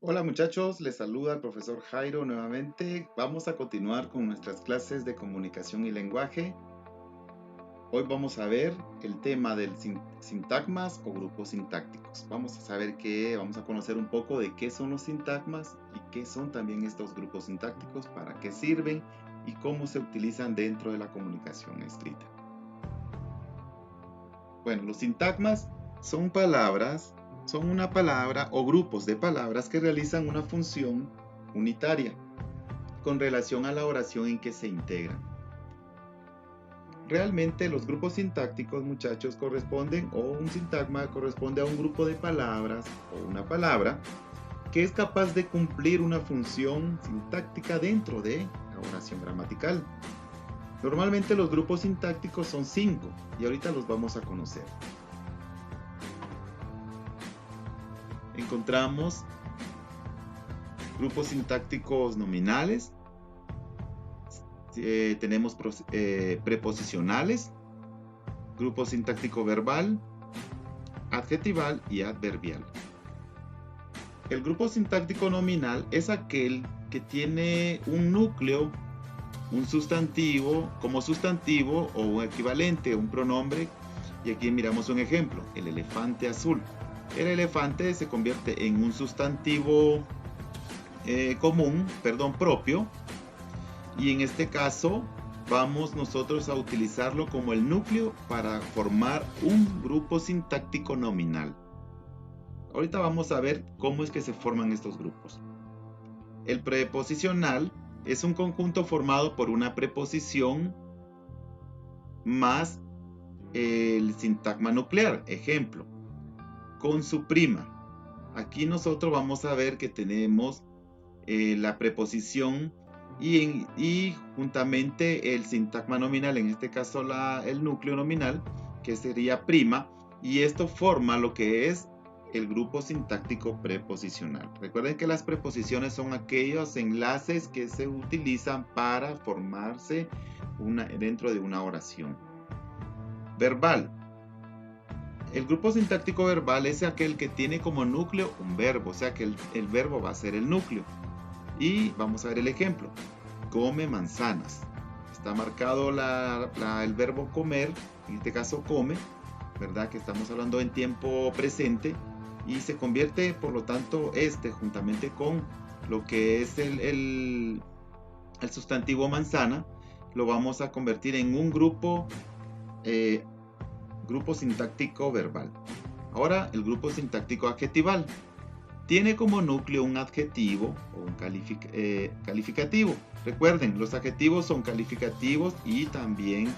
Hola muchachos, les saluda el profesor Jairo nuevamente. Vamos a continuar con nuestras clases de comunicación y lenguaje. Hoy vamos a ver el tema del sintagmas o grupos sintácticos. Vamos a conocer un poco de qué son los sintagmas y qué son también estos grupos sintácticos, para qué sirven y cómo se utilizan dentro de la comunicación escrita. Bueno, los sintagmas son una palabra o grupos de palabras que realizan una función unitaria con relación a la oración en que se integran. Realmente los grupos sintácticos, muchachos, un sintagma corresponde a un grupo de palabras o una palabra que es capaz de cumplir una función sintáctica dentro de la oración gramatical. Normalmente los grupos sintácticos son 5 y ahorita los vamos a conocer. Encontramos grupos sintácticos nominales, tenemos preposicionales, grupo sintáctico verbal, adjetival y adverbial. El grupo sintáctico nominal es aquel que tiene un núcleo, un sustantivo como sustantivo o un equivalente, un pronombre. Y aquí miramos un ejemplo, el elefante azul. El elefante se convierte en un sustantivo propio, y en este caso vamos nosotros a utilizarlo como el núcleo para formar un grupo sintáctico nominal. Ahorita vamos a ver cómo es que se forman estos grupos. El preposicional es un conjunto formado por una preposición más el sintagma nuclear. Ejemplo, con su prima. Aquí nosotros vamos a ver que tenemos la preposición y juntamente el sintagma nominal, en este caso el núcleo nominal, que sería prima, y esto forma lo que es el grupo sintáctico preposicional. Recuerden que las preposiciones son aquellos enlaces que se utilizan para formarse dentro de una oración. Verbal. El grupo sintáctico verbal es aquel que tiene como núcleo un verbo, o sea que el verbo va a ser el núcleo. Y vamos a ver el ejemplo. Come manzanas. Está marcado el verbo comer, en este caso come, ¿verdad? Que estamos hablando en tiempo presente, y se convierte, por lo tanto, juntamente con lo que es el sustantivo manzana, lo vamos a convertir en un grupo sintáctico verbal. Ahora, el grupo sintáctico adjetival tiene como núcleo un adjetivo o un calificativo. Recuerden, los adjetivos son calificativos y también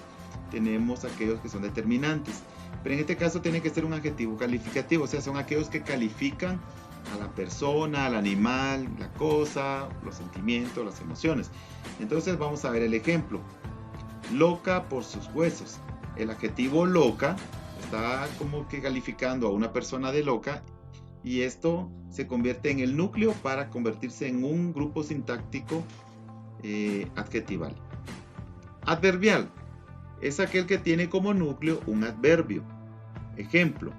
tenemos aquellos que son determinantes. Pero en este caso tiene que ser un adjetivo calificativo, o sea, son aquellos que califican a la persona, al animal, la cosa, los sentimientos, las emociones. Entonces vamos a ver el ejemplo. Loca por sus huesos. El adjetivo loca está como que calificando a una persona de loca, y esto se convierte en el núcleo para convertirse en un grupo sintáctico adjetival. Adverbial es aquel que tiene como núcleo un adverbio. Ejemplo,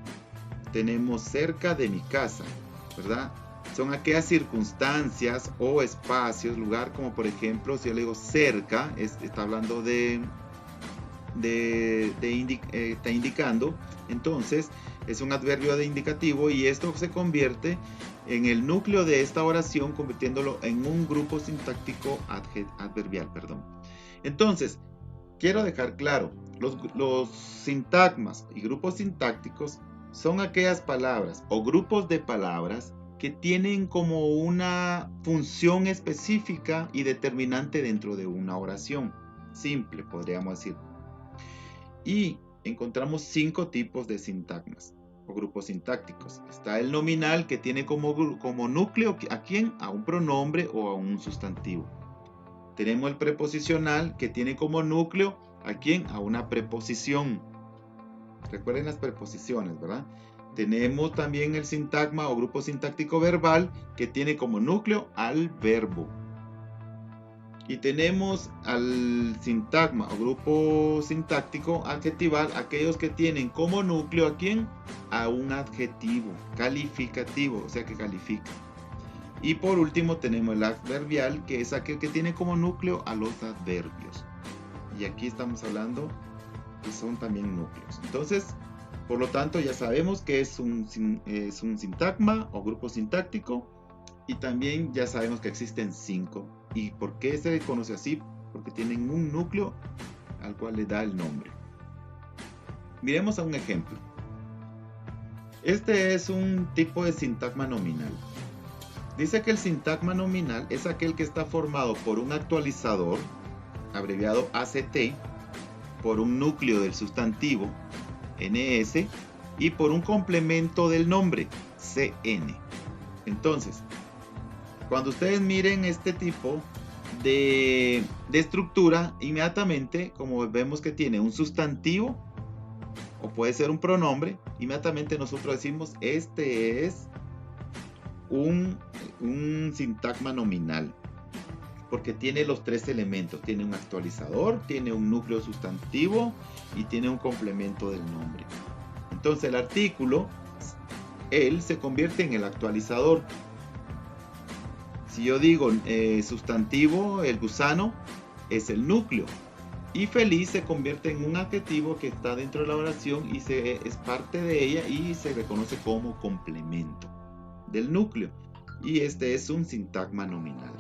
tenemos cerca de mi casa, ¿verdad? Son aquellas circunstancias o espacios, lugar, como por ejemplo, si yo le digo cerca, está hablando está indicando, entonces es un adverbio de indicativo, y esto se convierte en el núcleo de esta oración, convirtiéndolo en un grupo sintáctico adverbial. Entonces, quiero dejar claro, los sintagmas y grupos sintácticos son aquellas palabras o grupos de palabras que tienen como una función específica y determinante dentro de una oración simple, podríamos decir. Y encontramos 5 tipos de sintagmas o grupos sintácticos. Está el nominal, que tiene como núcleo ¿a quién? A un pronombre o a un sustantivo. Tenemos el preposicional, que tiene como núcleo ¿a quién? A una preposición. Recuerden las preposiciones, ¿verdad? Tenemos también el sintagma o grupo sintáctico verbal, que tiene como núcleo al verbo. Y tenemos al sintagma o grupo sintáctico adjetival, aquellos que tienen como núcleo ¿a quién? A un adjetivo calificativo, o sea que califica. Y por último tenemos el adverbial, que es aquel que tiene como núcleo a los adverbios. Y aquí estamos hablando que son también núcleos. Entonces, por lo tanto, ya sabemos que es un sintagma o grupo sintáctico. Y también ya sabemos que existen 5. ¿Y por qué se conoce así? Porque tienen un núcleo al cual le da el nombre. Miremos a un ejemplo. Este es un tipo de sintagma nominal. Dice que el sintagma nominal es aquel que está formado por un actualizador, abreviado ACT, por un núcleo del sustantivo, NS, y por un complemento del nombre, CN. Entonces, cuando ustedes miren este tipo de estructura, inmediatamente, como vemos que tiene un sustantivo, o puede ser un pronombre, inmediatamente nosotros decimos, este es un sintagma nominal, porque tiene los 3 elementos, tiene un actualizador, tiene un núcleo sustantivo y tiene un complemento del nombre. Entonces el artículo, él se convierte en el actualizador. Si yo digo sustantivo, el gusano es el núcleo, y feliz se convierte en un adjetivo que está dentro de la oración y es parte de ella y se reconoce como complemento del núcleo. Y este es un sintagma nominal.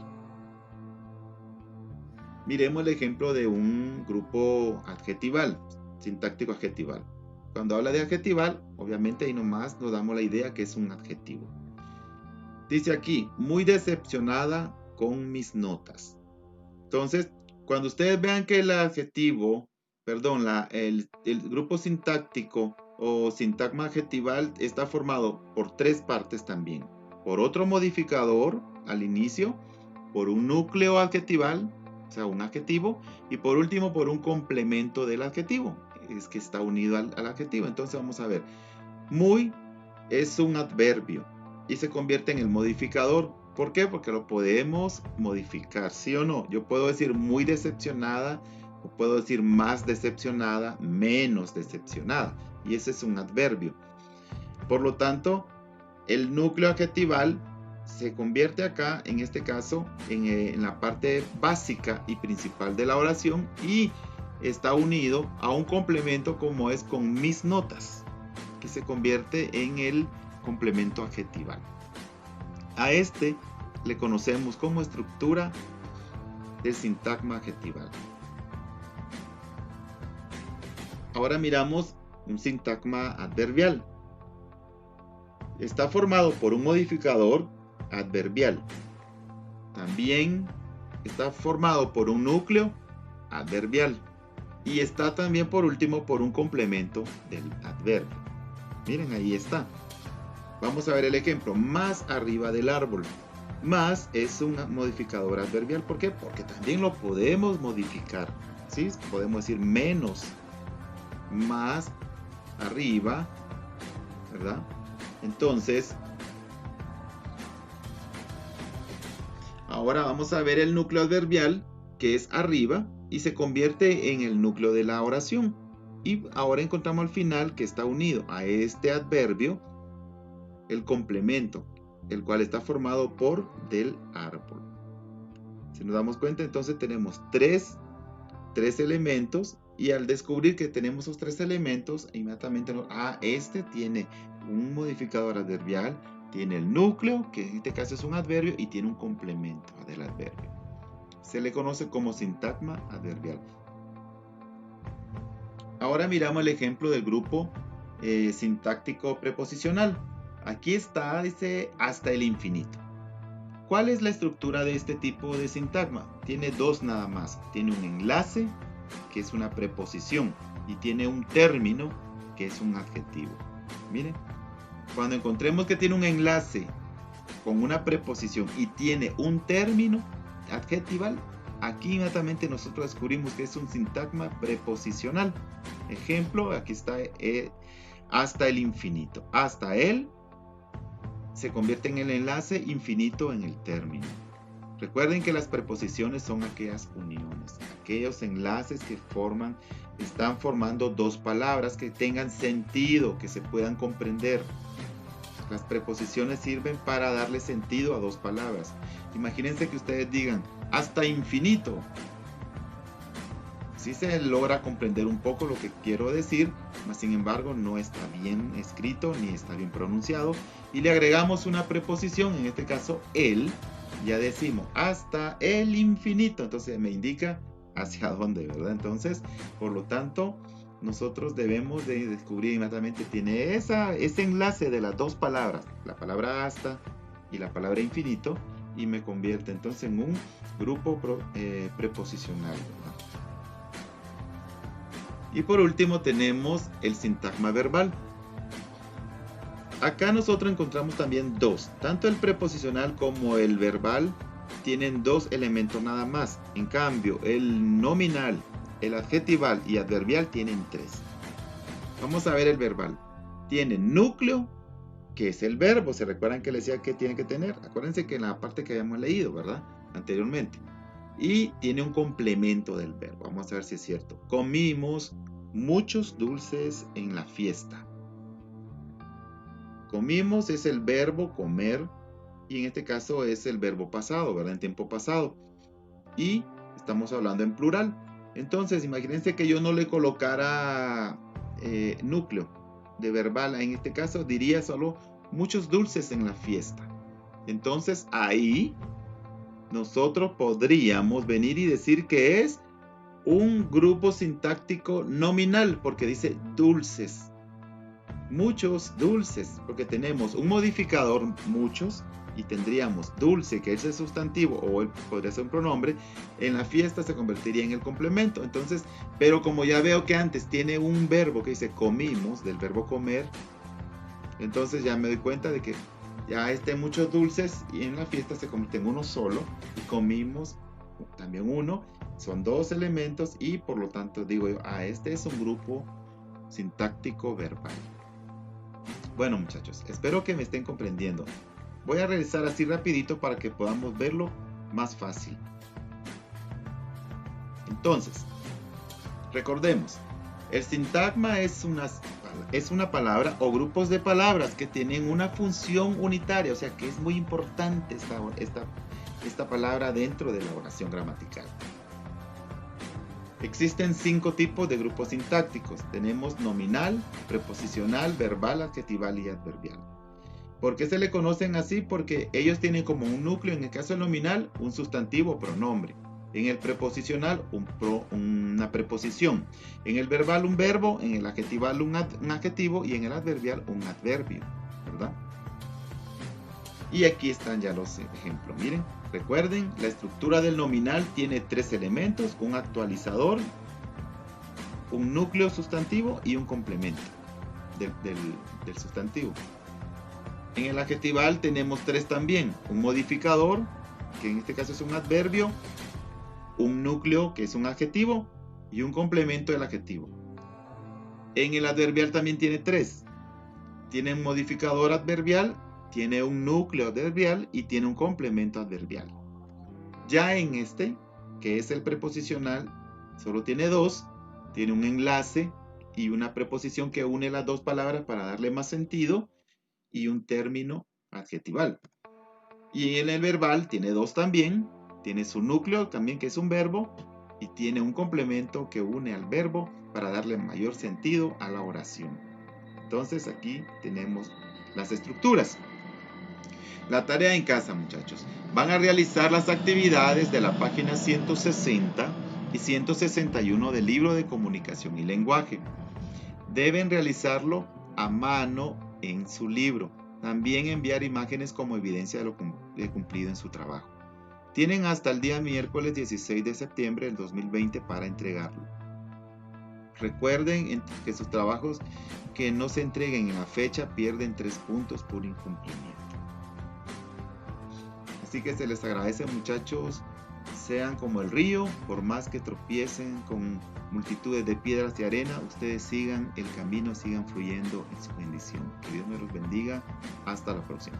Miremos el ejemplo de un grupo adjetival, sintáctico adjetival. Cuando habla de adjetival, obviamente ahí nomás nos damos la idea que es un adjetivo. Dice aquí, muy decepcionada con mis notas. Entonces, cuando ustedes vean que el adjetivo, perdón, el grupo sintáctico o sintagma adjetival está formado por 3 partes también. Por otro modificador al inicio, por un núcleo adjetival, o sea, un adjetivo, y por último por un complemento del adjetivo, es que está unido al adjetivo. Entonces vamos a ver, muy es un adverbio y se convierte en el modificador. ¿Por qué? Porque lo podemos modificar, ¿sí o no? Yo puedo decir muy decepcionada, o puedo decir más decepcionada, menos decepcionada, y ese es un adverbio. Por lo tanto, el núcleo adjetival se convierte acá, en este caso, en la parte básica y principal de la oración y está unido a un complemento como es con mis notas, que se convierte en el complemento adjetival. A este le conocemos como estructura del sintagma adjetival. Ahora miramos un sintagma adverbial. Está formado por un modificador adverbial. También está formado por un núcleo adverbial. Y está también por último por un complemento del adverbio. Miren, ahí está. Vamos a ver el ejemplo. Más arriba del árbol. Más es un modificador adverbial. ¿Por qué? Porque también lo podemos modificar. ¿Sí? Podemos decir menos. Más arriba. ¿Verdad? Entonces, ahora vamos a ver el núcleo adverbial, que es arriba, y se convierte en el núcleo de la oración. Y ahora encontramos al final que está unido a este adverbio el complemento, el cual está formado por del árbol. Si nos damos cuenta, entonces tenemos tres elementos, y al descubrir que tenemos esos 3 elementos, inmediatamente este tiene un modificador adverbial, tiene el núcleo, que en este caso es un adverbio, y tiene un complemento del adverbio. Se le conoce como sintagma adverbial. Ahora miramos el ejemplo del grupo sintáctico preposicional. Aquí está, dice, hasta el infinito. ¿Cuál es la estructura de este tipo de sintagma? Tiene 2 nada más. Tiene un enlace, que es una preposición, y tiene un término, que es un adjetivo. Miren, cuando encontremos que tiene un enlace con una preposición y tiene un término adjetival, aquí inmediatamente nosotros descubrimos que es un sintagma preposicional. Ejemplo, aquí está hasta el infinito. Hasta él se convierte en el enlace, infinito en el término. Recuerden que las preposiciones son aquellas uniones, aquellos enlaces que están formando 2 palabras que tengan sentido, que se puedan comprender. las preposiciones sirven para darle sentido a dos palabras. Imagínense que ustedes digan hasta infinito. Sí se logra comprender un poco lo que quiero decir, mas sin embargo no está bien escrito ni está bien pronunciado. Y le agregamos una preposición, en este caso el, ya decimos hasta el infinito. Entonces me indica hacia dónde, ¿verdad? Entonces, por lo tanto, nosotros debemos de descubrir inmediatamente, tiene ese enlace de las dos palabras, la palabra hasta y la palabra infinito, y me convierte entonces en un grupo preposicional, ¿verdad? Y por último tenemos el sintagma verbal. Acá nosotros encontramos también dos, tanto el preposicional como el verbal tienen dos elementos nada más. En cambio, el nominal, el adjetival y adverbial tienen tres. Vamos a ver el verbal. Tiene núcleo, que es el verbo. ¿Se recuerdan que les decía que tiene que tener? Acuérdense que en la parte que habíamos leído, ¿verdad? Anteriormente. Y tiene un complemento del verbo. Vamos a ver si es cierto. Comimos muchos dulces en la fiesta. Comimos es el verbo comer. Y en este caso es el verbo pasado, ¿verdad? En tiempo pasado. Y estamos hablando en plural. Entonces, imagínense que yo no le colocara núcleo de verbal. En este caso diría solo muchos dulces en la fiesta. Entonces, ahí nosotros podríamos venir y decir que es un grupo sintáctico nominal, porque dice dulces. Muchos dulces, porque tenemos un modificador, muchos, y tendríamos dulce, que es el sustantivo, o podría ser un pronombre. En la fiesta se convertiría en el complemento. Entonces, pero como ya veo que antes tiene un verbo que dice comimos, del verbo comer, entonces ya me doy cuenta de que ya muchos dulces y en la fiesta se convierte en uno solo, y comimos también uno. Son dos elementos y por lo tanto digo yo, este es un grupo sintáctico verbal. Bueno, muchachos, espero que me estén comprendiendo. Voy a realizar así rapidito para que podamos verlo más fácil. Entonces, recordemos, el sintagma es una palabra o grupos de palabras que tienen una función unitaria, o sea que es muy importante esta palabra dentro de la oración gramatical. Existen 5 tipos de grupos sintácticos. Tenemos nominal, preposicional, verbal, adjetival y adverbial. ¿Por qué se le conocen así? Porque ellos tienen como un núcleo, en el caso del nominal, un sustantivo o pronombre. En el preposicional, una preposición. En el verbal, un verbo. En el adjetival, un adjetivo. Y en el adverbial, un adverbio, ¿verdad? Y aquí están ya los ejemplos. Miren, recuerden, la estructura del nominal tiene 3 elementos: un actualizador, un núcleo sustantivo y un complemento del sustantivo. En el adjetival tenemos 3 también: un modificador, que en este caso es un adverbio, un núcleo, que es un adjetivo, y un complemento del adjetivo. En el adverbial también tiene 3. Tiene un modificador adverbial, tiene un núcleo adverbial y tiene un complemento adverbial. Ya en este, que es el preposicional, solo tiene 2. Tiene un enlace y una preposición que une las dos palabras para darle más sentido, y un término adjetival. Y en el verbal tiene 2 también. Tiene su núcleo también, que es un verbo, y tiene un complemento que une al verbo para darle mayor sentido a la oración. Entonces aquí tenemos las estructuras. La tarea en casa, muchachos. Van a realizar las actividades de la página 160 y 161 del libro de comunicación y lenguaje. Deben realizarlo a mano en su libro. También enviar imágenes como evidencia de lo cumplido en su trabajo. Tienen hasta el día miércoles 16 de septiembre del 2020 para entregarlo. Recuerden que sus trabajos que no se entreguen en la fecha pierden 3 puntos por incumplimiento. Así que se les agradece, muchachos. Sean como el río, por más que tropiecen con multitudes de piedras y arena, ustedes sigan el camino, sigan fluyendo en su bendición. Que Dios me los bendiga. Hasta la próxima.